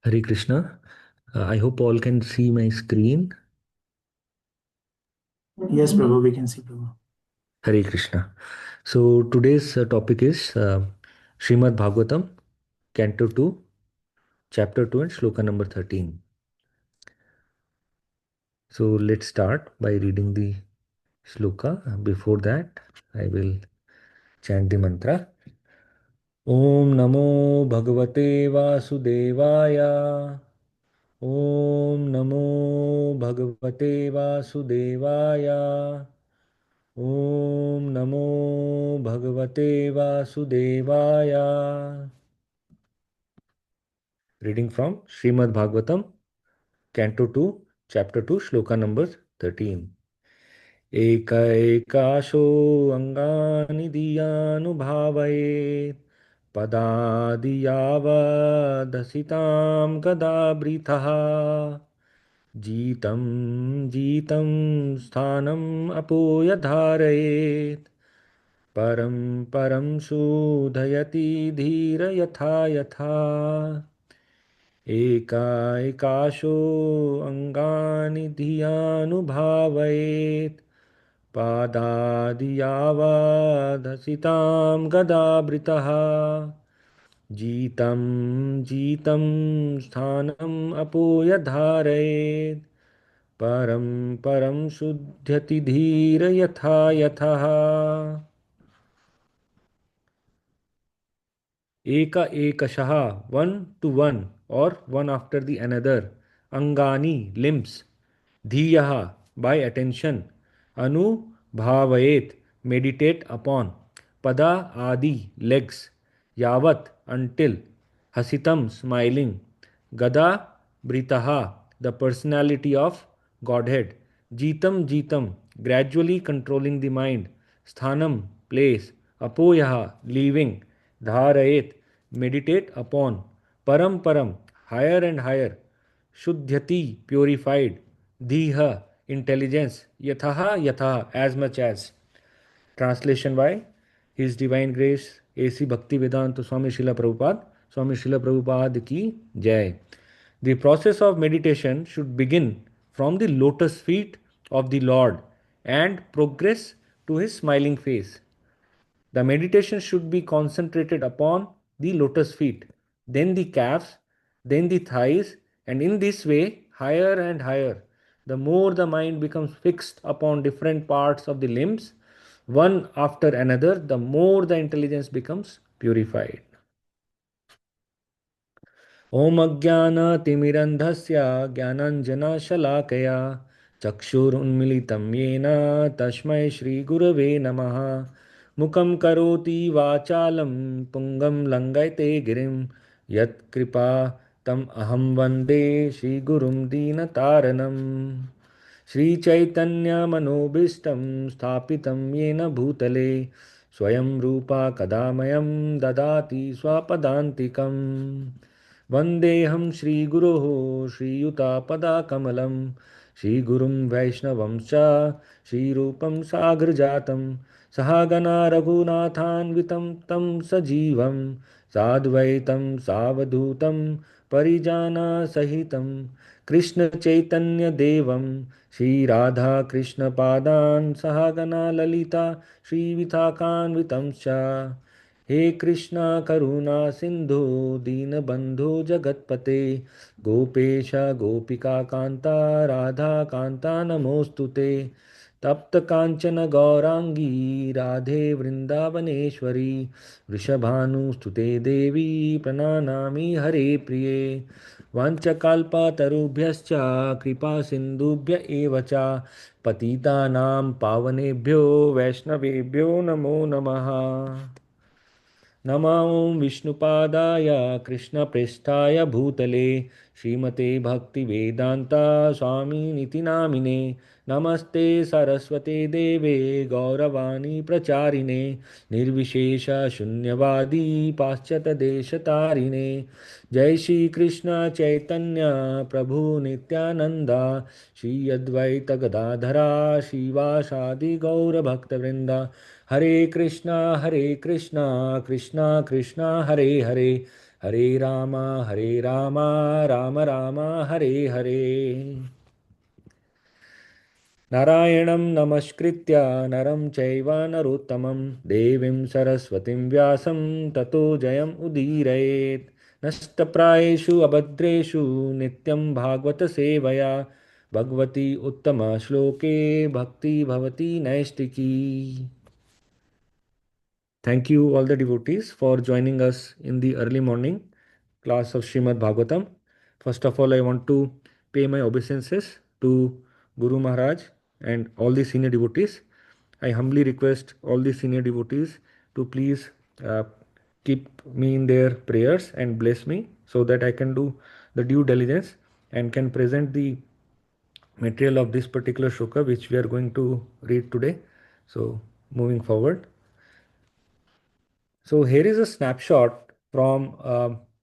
Hare Krishna. I hope all can see my screen. Yes, Prabhu, we can see Prabhu. Hare Krishna. So today's topic is Srimad Bhagavatam, Canto 2, Chapter 2 and Shloka number 13. So let's start by reading the Shloka. Before that, I will chant the mantra. Om Namo Bhagavate Vasudevaya. Om Namo Bhagavate Vasudevaya. Om Namo Bhagavate Vasudevaya. Reading from Srimad Bhagavatam, Canto 2, Chapter 2, Shloka number 13. Ekaasho angani diyanubhavaye padadiyavadasitam gadabritaha jitam jitam sthanam apoyadharayet परं परं शोधयति धीर यथा यथा एकाशो अङ्गानि धियानुभावयेत् पादादियावादसितां गदावृतः जीतं जीतं स्थानम् अपोय धारयेत् परं परं शुध्यति धीर यथा यथः Eka ekashaha, one to one, or one after the another. Angani, limbs. Dhiyaha, by attention. Anu bhavayet, meditate upon. Pada adi, legs. Yavat, until. Hasitam, smiling. Gada, britaha, the personality of Godhead. Jitam, jitam, gradually controlling the mind. Sthanam, place. Apoyaha, leaving. Dharayet, meditate upon. Param param, higher and higher. Shuddhyati, purified. Dhiha, intelligence. Yathaha yathaha, as much as. Translation by His Divine Grace A.C. Bhaktivedanta Swami Srila Prabhupada. Swami Srila Prabhupada ki Jai. The process of meditation should begin from the lotus feet of the Lord and progress to his smiling face. The meditation should be concentrated upon the lotus feet, then the calves, then the thighs, and in this way, higher and higher. The more the mind becomes fixed upon different parts of the limbs, one after another, the more the intelligence becomes purified. ॐ अज्ञानतिमिरन्धस्य ज्ञानाञ्जनशलाकया चक्षुरुन्मिलितं येन तस्मै श्रीगुरवे नमः मुखं करोति वाचालं पुङ्गं लङ्घयते गिरिं यत्कृपा तम् अहं वन्दे श्रीगुरुं दीनतारणम् श्रीचैतन्यमनोभीष्टं स्थापितं येन भूतले स्वयं रूपा कदा मह्यं ददाति स्वपदान्तिकम् वन्देऽहं श्रीगुरोः श्रीयुतापदाकमलं श्रीगुरुं वैष्णवं च श्रीरूपं साग्रजातं सहागना रघुनाथान्वितं तं सजीवं साद्वैतं सावधूतं परिजानसहितं कृष्णचैतन्यदेवं श्रीराधाकृष्णपादान् सहागना ललिता श्रीविशाखान्वितं च हे कृष्णा करुणा सिंधु दीनबंधु जगतपते गोपेश गोपिका कांता राधा कांता नमोस्तुते तप्त कांचन गौरांगी राधे वृंदावनेश्वरी वृषभानुस्तुते देवी प्रणनामि हरे प्रिये वाञ्छकल्पतरुभ्यश्च कृपा सिन्धुभ्य एव च पतितानां पावनेभ्यो वैष्णवेभ्यो नमो नमः नमो विष्णुपादाय कृष्णप्रेष्ठाय भूतले श्रीमते भक्तिवेदान्ता स्वामिनिति नामिने नमस्ते सरस्वते देवे गौरवाणी प्रचारिणे निर्विशेष शून्यवादी पाश्चात्यदेशतारिणे जय श्री कृष्ण चैतन्य प्रभु नित्यानंदा श्री अद्वैत गदाधरा श्रीवासादि गौरभक्तवृंदा हरे Krishna Krishna Krishna Hare Hare Hare Rama, Rama Rama, Hare Hare. नारायणं नमस्कृत्य नरं चैव नरोत्तमं देवीं सरस्वतीं व्यासं ततो जयम् उदीरयेत् नष्टप्रायेषु अभद्रेषु नित्यं भागवत सेवया भगवती उत्तमश्लोके भक्ति भवति नैष्टिकी. Thank you all the devotees for joining us in the early morning class of Srimad Bhagavatam. First of all, I want to pay my obeisances to Guru Maharaj and all the senior devotees. I humbly request all the senior devotees to please keep me in their prayers and bless me so that I can do the due diligence and can present the material of this particular shloka which we are going to read today. So, moving forward. So here is a snapshot from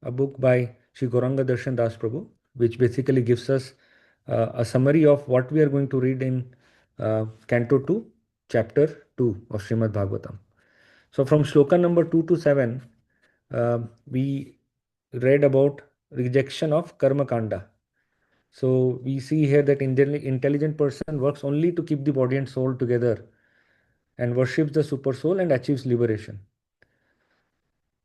a book by Sri Gauranga Darshan Das Prabhu, which basically gives us a summary of what we are going to read in Canto 2, Chapter 2 of Srimad Bhagavatam. So from shloka number 2 to 7, we read about rejection of karma kanda. So we see here that intelligent person works only to keep the body and soul together and worships the super soul and achieves liberation.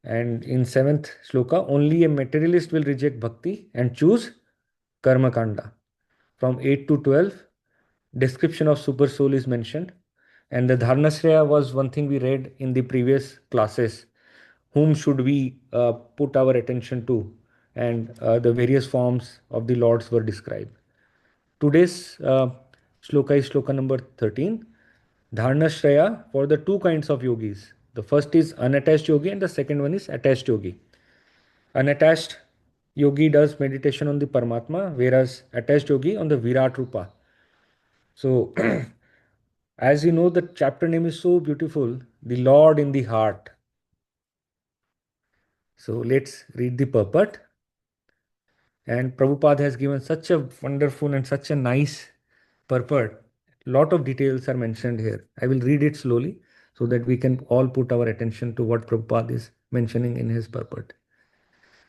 And in 7th shloka, only a materialist will reject bhakti and choose karma kanda. From 8 to 12, description of super soul is mentioned. And the dharnasraya was one thing we read in the previous classes. Whom should we put our attention to? And the various forms of the lords were described. Today's shloka is shloka number 13. Dharnashraya for the two kinds of yogis. The first is unattached yogi and the second one is attached yogi. Unattached yogi does meditation on the Paramatma, whereas attached yogi on the Virat Rupa. So, as you know, the chapter name is so beautiful, the Lord in the heart. So, let's read the purport. And Prabhupada has given such a wonderful and such a nice purport. Lot of details are mentioned here. I will read it slowly so that we can all put our attention to what Prabhupada is mentioning in his purport.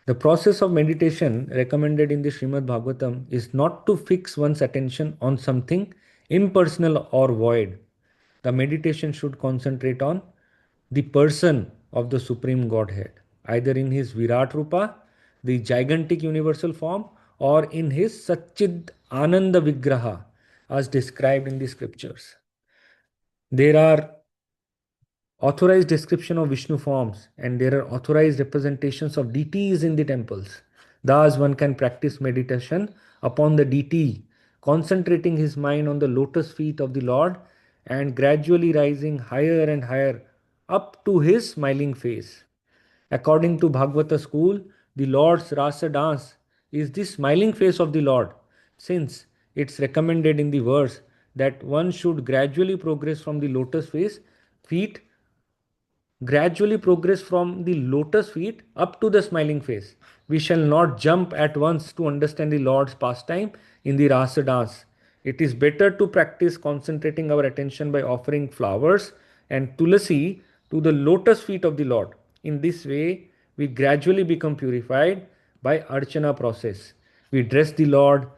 The process of meditation recommended in the Srimad Bhagavatam is not to fix one's attention on something impersonal or void. The meditation should concentrate on the person of the Supreme Godhead, either in his Virat Rupa, the gigantic universal form, or in his Satchid Ananda Vigraha, as described in the scriptures. There are authorized description of Vishnu forms and there are authorized representations of deities in the temples. Thus, one can practice meditation upon the deity, concentrating his mind on the lotus feet of the Lord and gradually rising higher and higher up to his smiling face. According to Bhagavata school, the Lord's rasa dance is the smiling face of the Lord, since it's recommended in the verse that one should gradually progress from the lotus face feet gradually progress from the lotus feet up to the smiling face. We shall not jump at once to understand the Lord's pastime in the rasa dance. It is better to practice concentrating our attention by offering flowers and tulasi to the lotus feet of the Lord. In this way, we gradually become purified by archana process. We dress the Lord,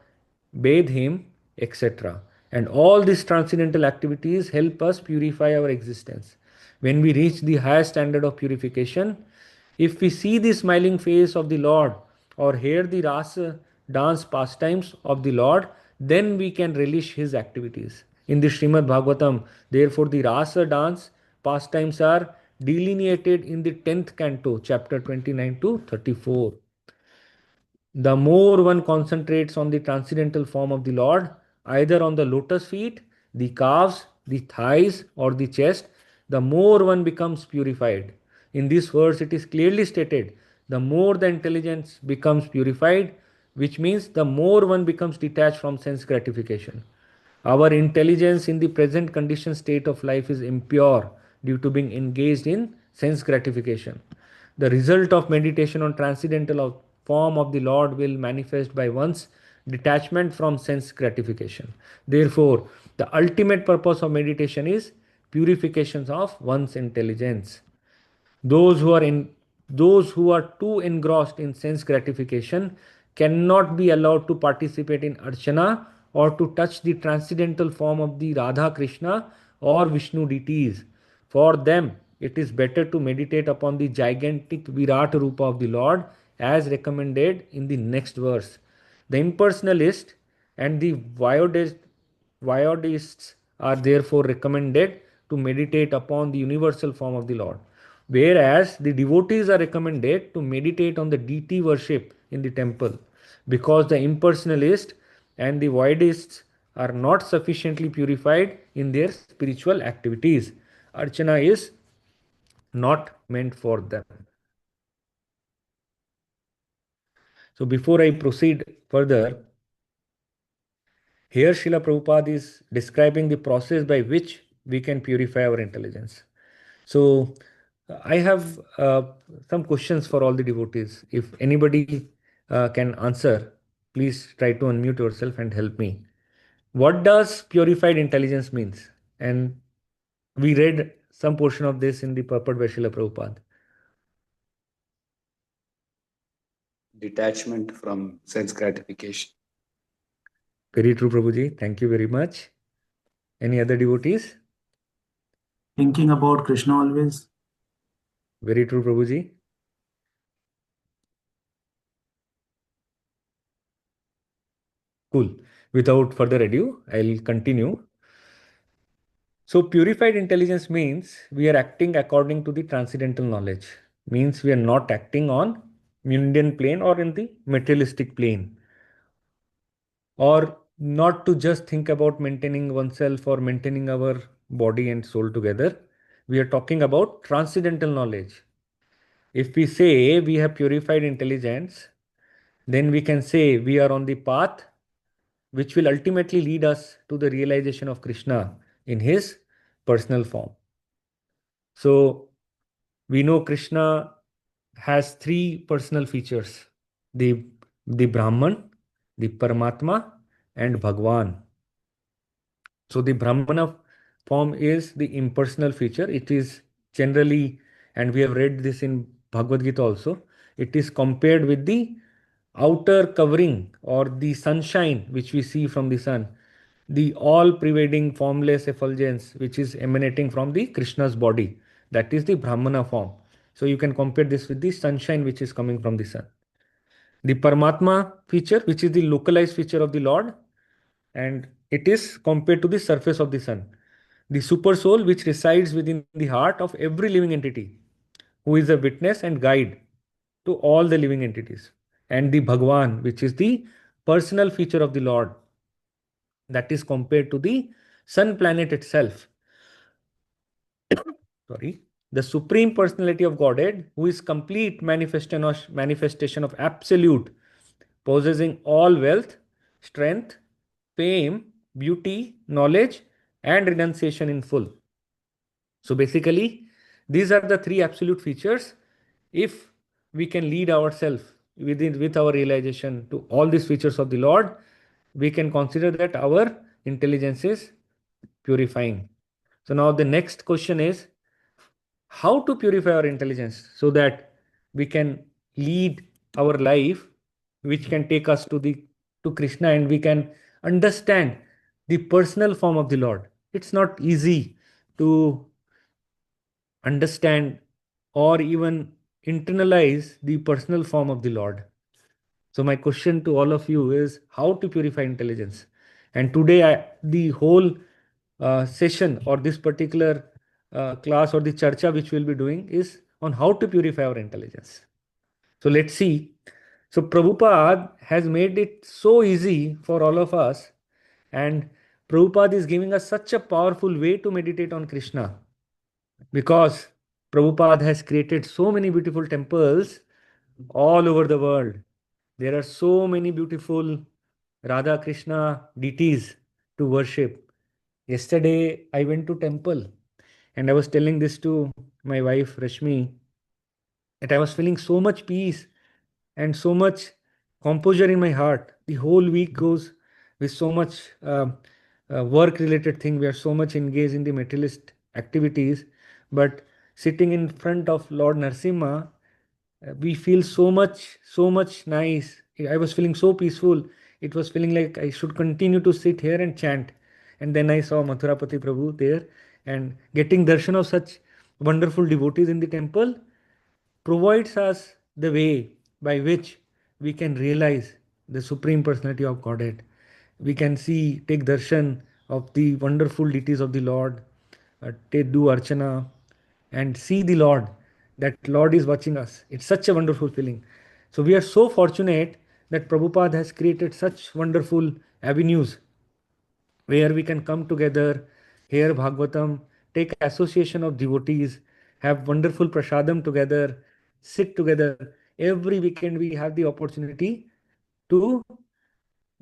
bathe him, etc. And all these transcendental activities help us purify our existence. When we reach the highest standard of purification, if we see the smiling face of the Lord or hear the rasa dance pastimes of the Lord, then we can relish his activities. In the Srimad Bhagavatam, therefore, the rasa dance pastimes are delineated in the 10th canto, chapter 29 to 34. The more one concentrates on the transcendental form of the Lord, either on the lotus feet, the calves, the thighs, or the chest, the more one becomes purified. In this verse, it is clearly stated the more the intelligence becomes purified, which means the more one becomes detached from sense gratification. Our intelligence in the present conditioned state of life is impure due to being engaged in sense gratification. The result of meditation on transcendental form of the Lord will manifest by one's detachment from sense gratification. Therefore, the ultimate purpose of meditation is purification of one's intelligence. Those who are Those who are too engrossed in sense gratification cannot be allowed to participate in Archana or to touch the transcendental form of the Radha Krishna or Vishnu deities. For them, it is better to meditate upon the gigantic Virat Rupa of the Lord as recommended in the next verse. The impersonalist and the Vyodists are therefore recommended to meditate upon the universal form of the Lord, whereas the devotees are recommended to meditate on the deity worship in the temple, because the impersonalists and the Vyodists are not sufficiently purified in their spiritual activities. Archana is not meant for them. So, before I proceed further, here Srila Prabhupada is describing the process by which we can purify our intelligence. So, I have some questions for all the devotees. If anybody can answer, please try to unmute yourself and help me. What does purified intelligence means? And we read some portion of this in the purport by Srila Prabhupada. Detachment from sense gratification. Very true, Prabhuji. Thank you very much. Any other devotees? Thinking about Krishna always. Very true, Prabhuji. Cool. Without further ado, I'll continue. So, purified intelligence means we are acting according to the transcendental knowledge. Means we are not acting on mundane plane or in the materialistic plane. Or not to just think about maintaining oneself or maintaining our body and soul together. We are talking about transcendental knowledge. If we say we have purified intelligence, then we can say we are on the path which will ultimately lead us to the realization of Krishna in his personal form. So we know Krishna has three personal features: the, the Brahman, the Paramatma, and Bhagwan. So the Brahmana form is the impersonal feature. It is generally, and we have read this in Bhagavad Gita also, it is compared with the outer covering or the sunshine which we see from the sun, the all pervading formless effulgence which is emanating from the Krishna's body. That is the Brahmana form. So you can compare this with the sunshine which is coming from the sun. The Paramatma feature, which is the localized feature of the Lord, and it is compared to the surface of the sun. The super soul which resides within the heart of every living entity, who is a witness and guide to all the living entities. And the Bhagwan, which is the personal feature of the Lord, that is compared to the sun planet itself. Sorry. The supreme personality of Godhead, who is complete manifestation of absolute, possessing all wealth, strength, fame, beauty, knowledge, and renunciation in full. So basically, these are the three absolute features. If we can lead ourselves with our realization to all these features of the Lord, we can consider that our intelligence is purifying. So now the next question is how to purify our intelligence so that we can lead our life, which can take us to Krishna, and we can understand the personal form of the Lord. It's not easy to understand or even internalize the personal form of the Lord. So my question to all of you is how to purify intelligence. And today, the whole session or this particular class or the charcha which we'll be doing is on how to purify our intelligence. So let's see. So Prabhupada has made it so easy for all of us, and Prabhupada is giving us such a powerful way to meditate on Krishna, because Prabhupada has created so many beautiful temples all over the world. There are so many beautiful Radha Krishna deities to worship. Yesterday I went to temple and I was telling this to my wife Rashmi that I was feeling so much peace and so much composure in my heart. The whole week goes with so much work related thing. We are so much engaged in the materialist activities, but sitting in front of Lord Narsimha, We feel so much nice. I was feeling so peaceful. It was feeling like I should continue to sit here and chant. And then I saw Mathurapati Prabhu there, and getting darshan of such wonderful devotees in the temple provides us the way by which we can realize the Supreme Personality of Godhead. We can see, take darshan of the wonderful deities of the Lord, do archana, and see the Lord. That Lord is watching us. It's such a wonderful feeling. So we are so fortunate that Prabhupada has created such wonderful avenues where we can come together, hear Bhagavatam, take association of devotees, have wonderful prasadam together, sit together. Every weekend we have the opportunity to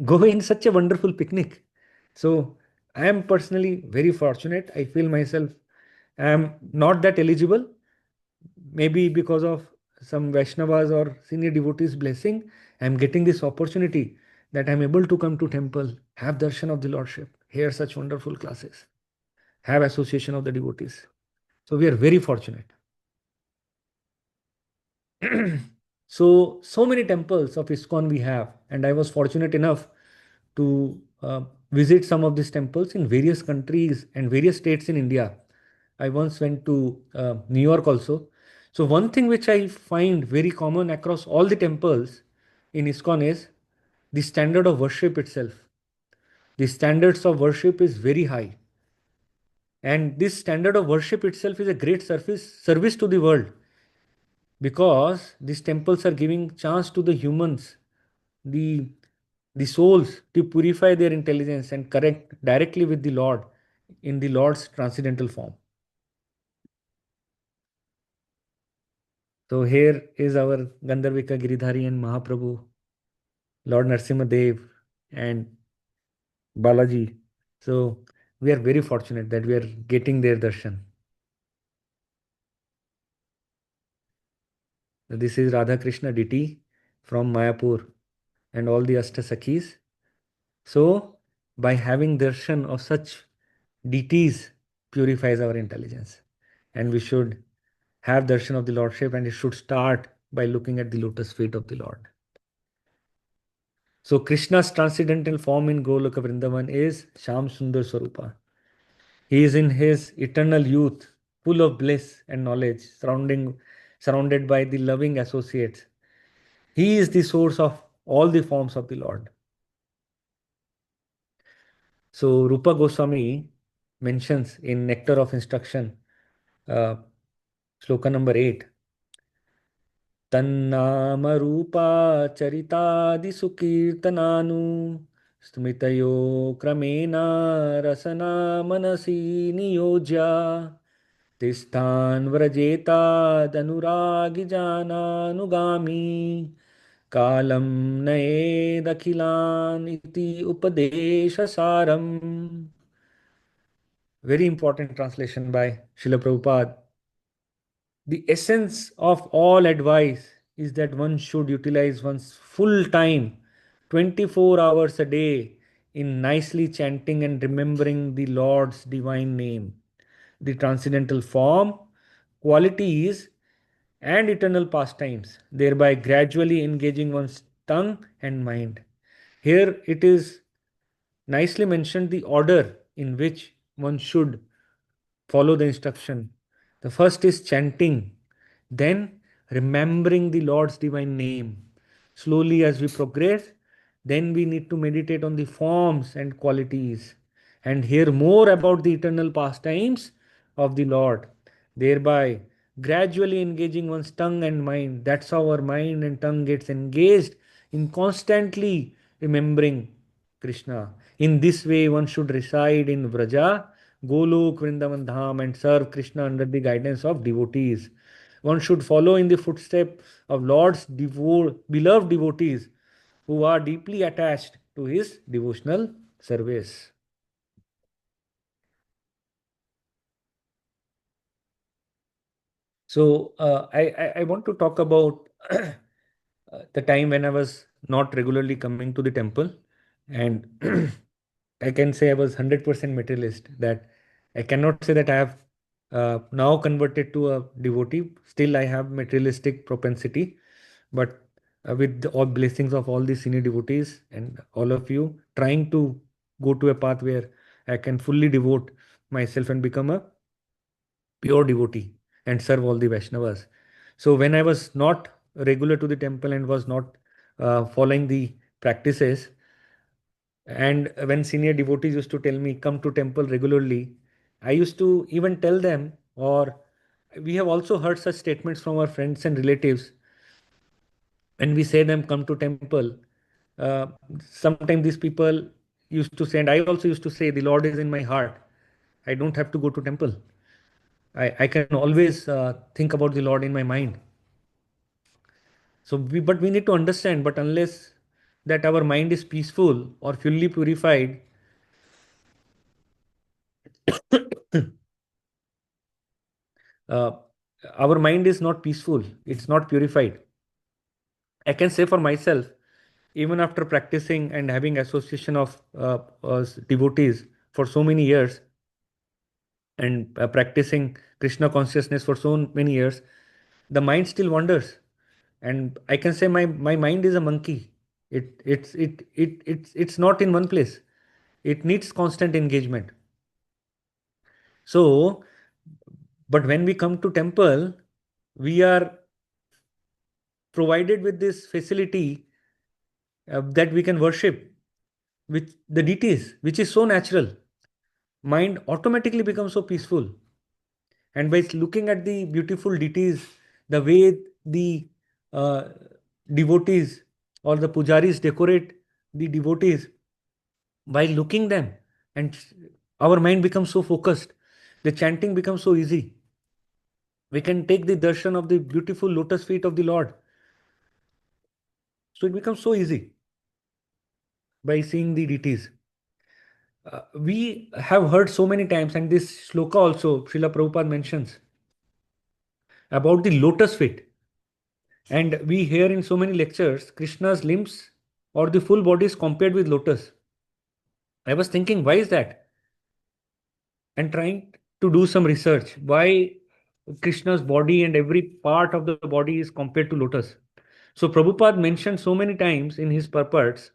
go in such a wonderful picnic. So I am personally very fortunate. I feel myself I am not that eligible, maybe because of some Vaishnavas or senior devotees blessing. I am getting this opportunity that I am able to come to temple, have darshan of the Lordship, hear such wonderful classes, have association of the devotees. So we are very fortunate. So many temples of ISKCON we have, and I was fortunate enough to visit some of these temples in various countries and various states in India. I once went to New York also. So one thing which I find very common across all the temples in ISKCON is the standard of worship itself. The standards of worship is very high, and this standard of worship itself is a great service to the world, because these temples are giving chance to the humans, the the souls, to purify their intelligence and connect directly with the Lord in the Lord's transcendental form. So here is our Gandharvika Giridhari and Mahaprabhu, Lord Narsimha Dev and Balaji. So we are very fortunate that we are getting their darshan. This is Radha Krishna Diti from Mayapur and all the Ashtasakhis. So by having darshan of such deities purifies our intelligence, and we should have darshan of the Lordship, and it should start by looking at the lotus feet of the Lord. So Krishna's transcendental form in Goloka Vrindavan is Sham Sundar Swarupa. He is in his eternal youth, full of bliss and knowledge, surrounded by the loving associates. He is the source of all the forms of the Lord. So Rupa Goswami mentions in Nectar of Instruction, uh, sloka number 8, तन्नामरूपाचरितादिसुकीर्तनानु स्मृतयो क्रमेण रसना मनसि नियोज्य तिष्ठान् व्रजेतादनुरागिजानानुगामी कालं नयेदखिलान् इति उपदेशसारम्. Very important translation by Srila Prabhupada. The essence of all advice is that one should utilize one's full time, 24 hours a day, in nicely chanting and remembering the Lord's divine name, the transcendental form, qualities, and eternal pastimes, thereby gradually engaging one's tongue and mind. Here it is nicely mentioned the order in which one should follow the instruction. The first is chanting, then remembering the Lord's divine name. Slowly, as we progress, then we need to meditate on the forms and qualities and hear more about the eternal pastimes of the Lord, thereby gradually engaging one's tongue and mind. That's how our mind and tongue gets engaged in constantly remembering Krishna. In this way, one should reside in Vraja, Golok, Vrindavan Dham, and serve Krishna under the guidance of devotees. One should follow in the footsteps of Lord's beloved devotees who are deeply attached to his devotional service. So I want to talk about the time when I was not regularly coming to the temple, and I can say I was 100% materialist. That I cannot say that I have now converted to a devotee. Still, I have materialistic propensity, but with the all blessings of all the senior devotees and all of you, trying to go to a path where I can fully devote myself and become a pure devotee and serve all the Vaishnavas. So when I was not regular to the temple and was not following the practices, and when senior devotees used to tell me, come to temple regularly, I used to even tell them, or we have also heard such statements from our friends and relatives, when we say them, come to temple. Uh, Sometimes these people used to say, and I also used to say, the Lord is in my heart. I don't have to go to temple. I can always think about the Lord in my mind. So, but we need to understand, but unless that our mind is peaceful or fully purified, uh, our mind is not peaceful, it's not purified. I can say for myself, even after practicing and having association of devotees for so many years and practicing Krishna consciousness for so many years, the mind still wanders. And I can say my mind is a monkey. It's not in one place. It needs constant engagement. So, but when we come to temple, we are provided with this facility that we can worship with the deities, which is so natural. Mind automatically becomes so peaceful. And by looking at the beautiful deities, the way the uh, devotees or the pujaris decorate the devotees, by looking them, and our mind becomes so focused. The chanting becomes so easy. We can take the darshan of the beautiful lotus feet of the Lord. So it becomes so easy by seeing the deities. We have heard so many times, and this shloka also, Srila Prabhupada mentions about the lotus feet. And we hear in so many lectures, Krishna's limbs or the full body is compared with lotus. I was thinking, why is that? And trying to do some research. Why Krishna's body and every part of the body is compared to lotus? So Prabhupada mentioned so many times in his purports,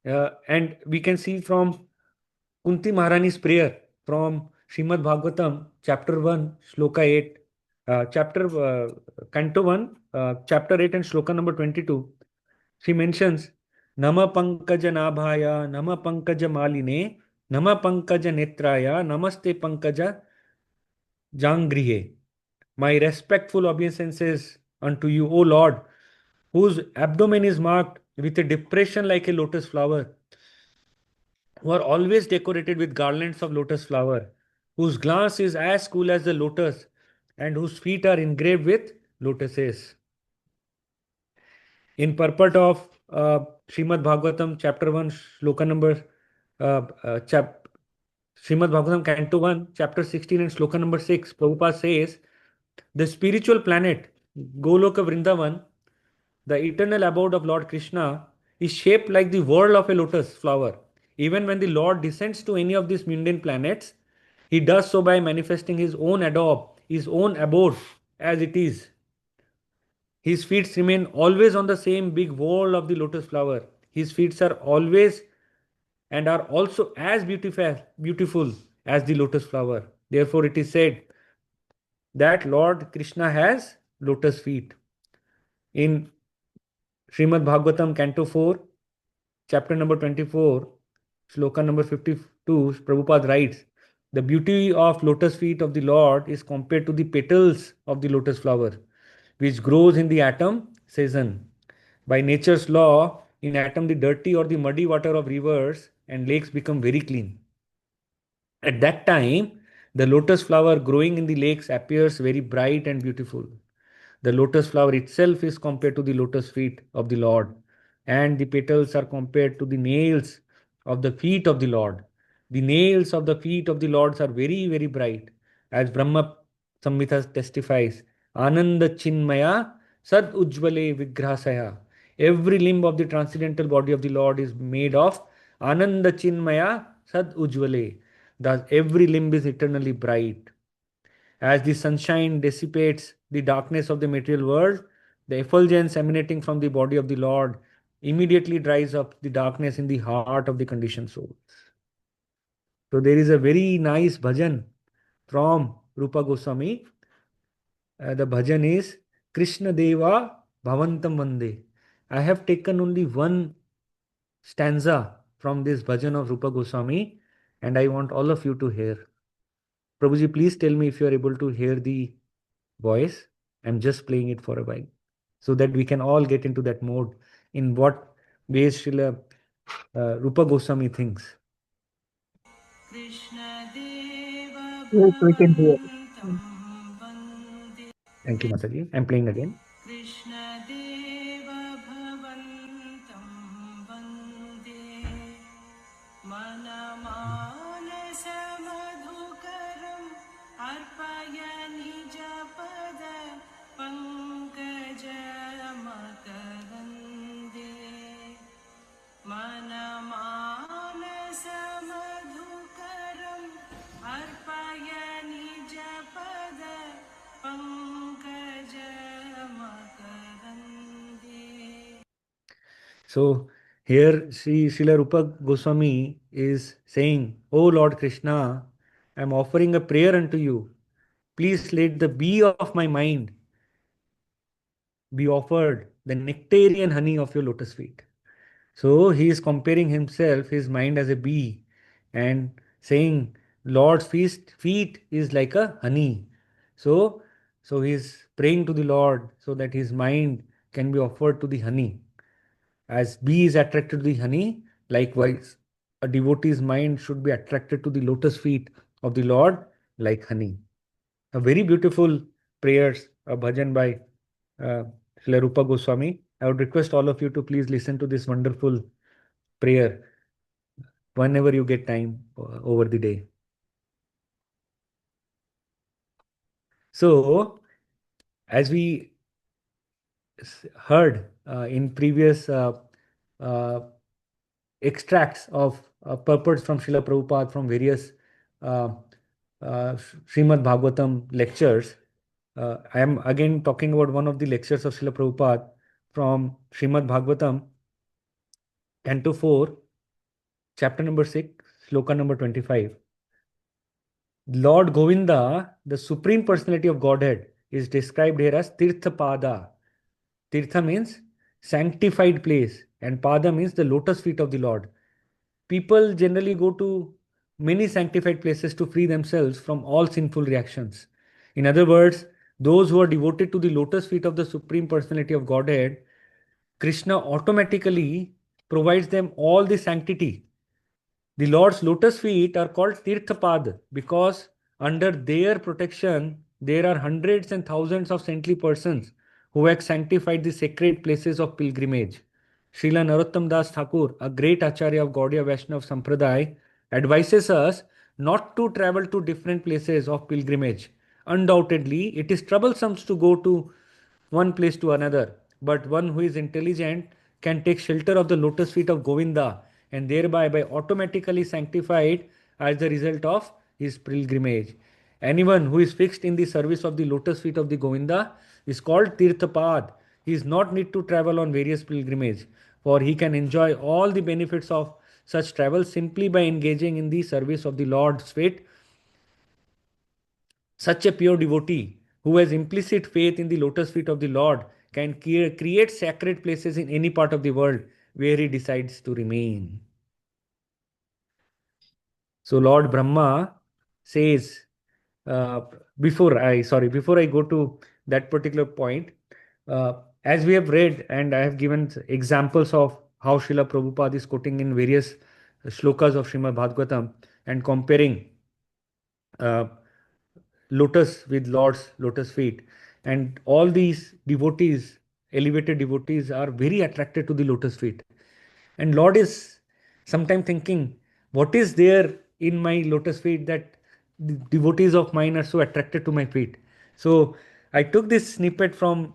and we can see from Kunti Maharani's prayer from Srimad Bhagavatam, chapter 1, shloka 8, canto 1, chapter 8, and shloka number 22. She mentions, Nama Pankaja Nabhaya, Nama Pankaja Maline, Nama Pankaja Netraya, Namaste Pankaja Jangrihe. My respectful obeisances unto you, O Lord, whose abdomen is marked with a depression like a lotus flower, who are always decorated with garlands of lotus flower, whose glance is as cool as the lotus, and whose feet are engraved with lotuses. In purport of Srimad Bhagavatam, chapter 1, shloka number, uh, uh, chap, Srimad Bhagavatam, canto 1, chapter 16, and shloka number 6, Prabhupada says, the spiritual planet, Goloka Vrindavan, the eternal abode of Lord Krishna, is shaped like the whorl of a lotus flower. Even when the Lord descends to any of these mundane planets, he does so by manifesting his own his own abode as it is. His feet remain always on the same big whorl of the lotus flower. His feet are always and are also as beautiful as the lotus flower. Therefore, it is said that Lord Krishna has lotus feet. In Srimad Bhagavatam, Canto 4, chapter number 24, shloka number 52, Prabhupada writes, the beauty of lotus feet of the Lord is compared to the petals of the lotus flower, which grows in the atom season. By nature's law, in atom, the dirty or the muddy water of rivers and lakes become very clean. At that time, the lotus flower growing in the lakes appears very bright and beautiful. The lotus flower itself is compared to the lotus feet of the Lord, and the petals are compared to the nails of the feet of the Lord. The nails of the feet of the Lord are very, very bright, as Brahma Samhita testifies. Ananda Chinmaya Sad Ujjvale Vigrasaya. Every limb of the transcendental body of the Lord is made of Ananda Chinmaya Sad Ujjvale. Thus, every limb is eternally bright. As the sunshine dissipates the darkness of the material world, the effulgence emanating from the body of the Lord immediately dries up the darkness in the heart of the conditioned soul. So there is a very nice bhajan from Rupa Goswami. The bhajan is Krishna Deva Bhavantam Vande. I have taken only one stanza from this bhajan of Rupa Goswami, and I want all of you to hear. Prabhuji, please tell me if you are able to hear the voice. I'm just playing it for a while so that we can all get into that mode in what ways Srila Rupa Goswami thinks. Yes, we can hear. Thank you, Mataji. I'm playing again. So here Srila Rupa Goswami is saying, "O Lord Krishna, I am offering a prayer unto you. Please let the bee of my mind be offered the nectarian honey of your lotus feet." So he is comparing himself, his mind as a bee, and saying, Lord's feet is like a honey. So, so he is praying to the Lord so that his mind can be offered to the honey. As bee is attracted to the honey, likewise, a devotee's mind should be attracted to the lotus feet of the Lord like honey. A very beautiful prayers, a bhajan by uh, Srila Rupa Goswami. I would request all of you to please listen to this wonderful prayer whenever you get time over the day. So, as we heard in previous uh, extracts of purports from Srila Prabhupada from various uh, Srimad Bhagavatam lectures, I am again talking about one of the lectures of Srila Prabhupada from Srimad Bhagavatam, Canto 4, chapter number 6, sloka number 25. Lord Govinda, the Supreme Personality of Godhead, is described here as Tirthapada. Tirtha means sanctified place, and Pada means the lotus feet of the Lord. People generally go to many sanctified places to free themselves from all sinful reactions. In other words, those who are devoted to the lotus feet of the Supreme Personality of Godhead, Krishna automatically provides them all the sanctity. The Lord's lotus feet are called Tirthapad because under their protection there are hundreds and thousands of saintly persons who have sanctified the sacred places of pilgrimage. Srila Narottam Das Thakur, a great Acharya of Gaudiya Vaishnava Sampradaya, advises us not to travel to different places of pilgrimage. Undoubtedly, it is troublesome to go to one place to another, but one who is intelligent can take shelter of the lotus feet of Govinda and thereby by automatically sanctified as the result of his pilgrimage. Anyone who is fixed in the service of the lotus feet of the Govinda is called Tirthapad. He is not need to travel on various pilgrimage, for he can enjoy all the benefits of such travel simply by engaging in the service of the Lord's feet. Such a pure devotee who has implicit faith in the lotus feet of the Lord can create sacred places in any part of the world where he decides to remain. So Lord Brahma says, uh, before I go to that particular point, as we have read and I have given examples of how Srila Prabhupada is quoting in various shlokas of Srimad Bhagavatam and comparing uh, lotus with Lord's lotus feet. And all these devotees, elevated devotees, are very attracted to the lotus feet. And Lord is sometimes thinking, what is there in my lotus feet that the devotees of mine are so attracted to my feet? So I took this snippet from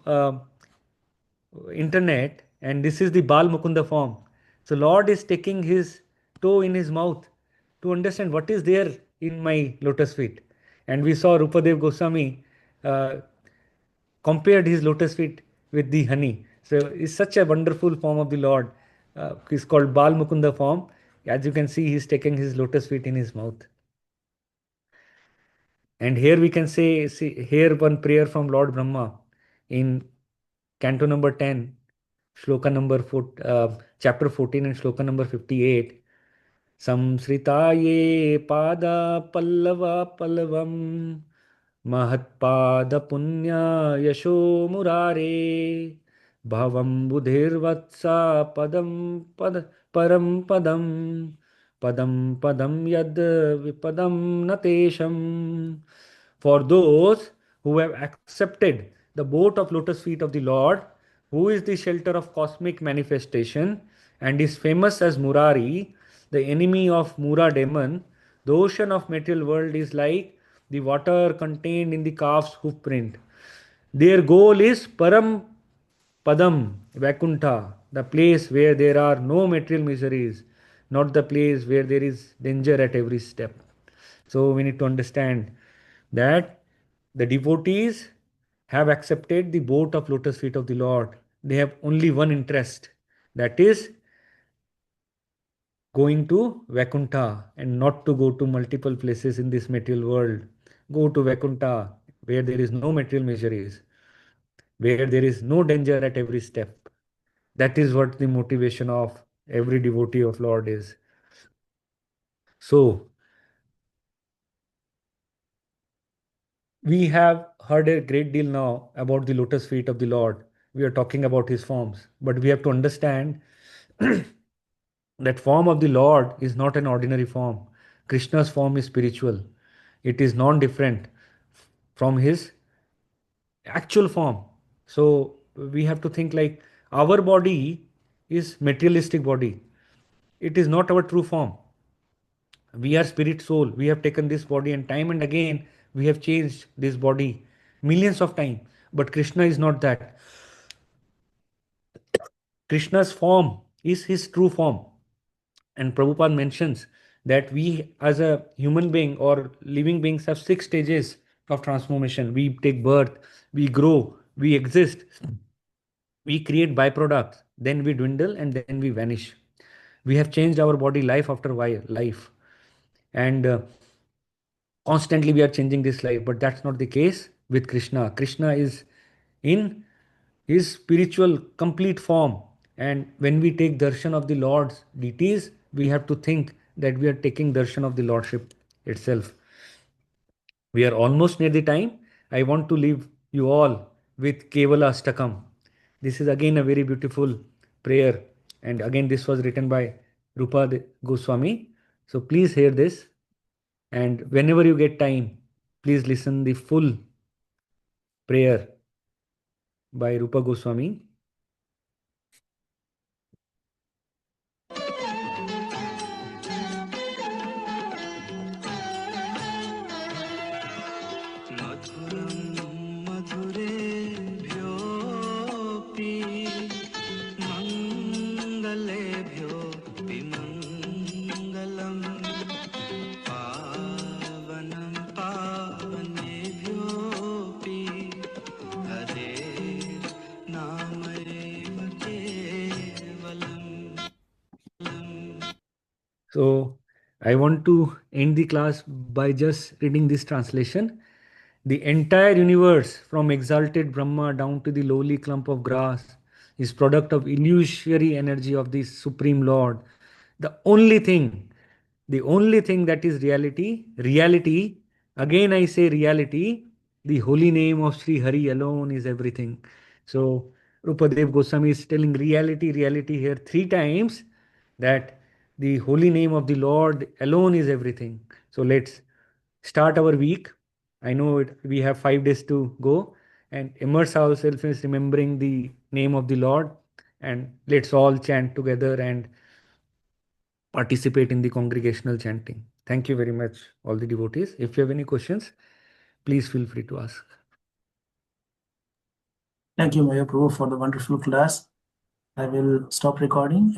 internet, and this is the Bal Mukunda form. So Lord is taking his toe in his mouth to understand what is there in my lotus feet. And we saw Rupadev Goswami compared his lotus feet with the honey. So it's such a wonderful form of the Lord. It's called Bal Mukunda form. As you can see, he's taking his lotus feet in his mouth. And here we can see here one prayer from Lord Brahma in canto number 10, shloka number 4, chapter 14 and shloka number 58. Samsritaye pada pallava pallavam महत्पाद पुण्य यशो मुरारे भवं बुधिर्वत्सा पदम पद परम पदम पदम पदम यद विपदम नतेशम. For those who have accepted the boat of lotus feet of the Lord, who is the shelter of cosmic manifestation and is famous as Murari, the enemy of Mura demon, the ocean of material world is like the water contained in the calf's hoof print. Their goal is Param Padam, Vaikuntha, the place where there are no material miseries, not the place where there is danger at every step. So we need to understand that the devotees have accepted the boat of lotus feet of the Lord. They have only one interest, that is going to Vaikuntha and not to go to multiple places in this material world. Go to Vaikuntha where there is no material miseries, where there is no danger at every step. That is what the motivation of every devotee of Lord is. So, we have heard a great deal now about the lotus feet of the Lord. We are talking about his forms, but we have to understand that form of the Lord is not an ordinary form. Krishna's form is spiritual. It is non-different from his actual form. So we have to think like our body is materialistic body. It is not our true form. We are spirit soul. We have taken this body and time and again we have changed this body millions of times. But Krishna is not that. Krishna's form is his true form. And Prabhupada mentions that we as a human being or living beings have 6 stages of transformation. We take birth, we grow, we exist, we create byproducts, then we dwindle and then we vanish. We have changed our body life after life. And constantly we are changing this life, but that's not the case with Krishna. Krishna is in his spiritual complete form, and when we take darshan of the Lord's deities, we have to think that we are taking darshan of the Lordship itself. We are almost near the time. I want to leave you all with Kevala Ashtakam. This is again a very beautiful prayer, and again this was written by Rupa Goswami. So please hear this, and whenever you get time, please listen the full prayer by Rupa Goswami. So I want to end the class by just reading this translation. The entire universe, from exalted Brahma down to the lowly clump of grass, is product of illusory energy of the Supreme Lord. The only thing that is reality, again I say reality, the holy name of Sri Hari alone is everything. So Rupadev Goswami is telling reality here 3 times, that the holy name of the Lord alone is everything. So let's start our week. I know we have 5 days to go, and immerse ourselves in remembering the name of the Lord, and let's all chant together and participate in the congregational chanting. Thank you very much, all the devotees. If you have any questions, please feel free to ask. Thank you, Mayur Prabhu, for the wonderful class. I will stop recording.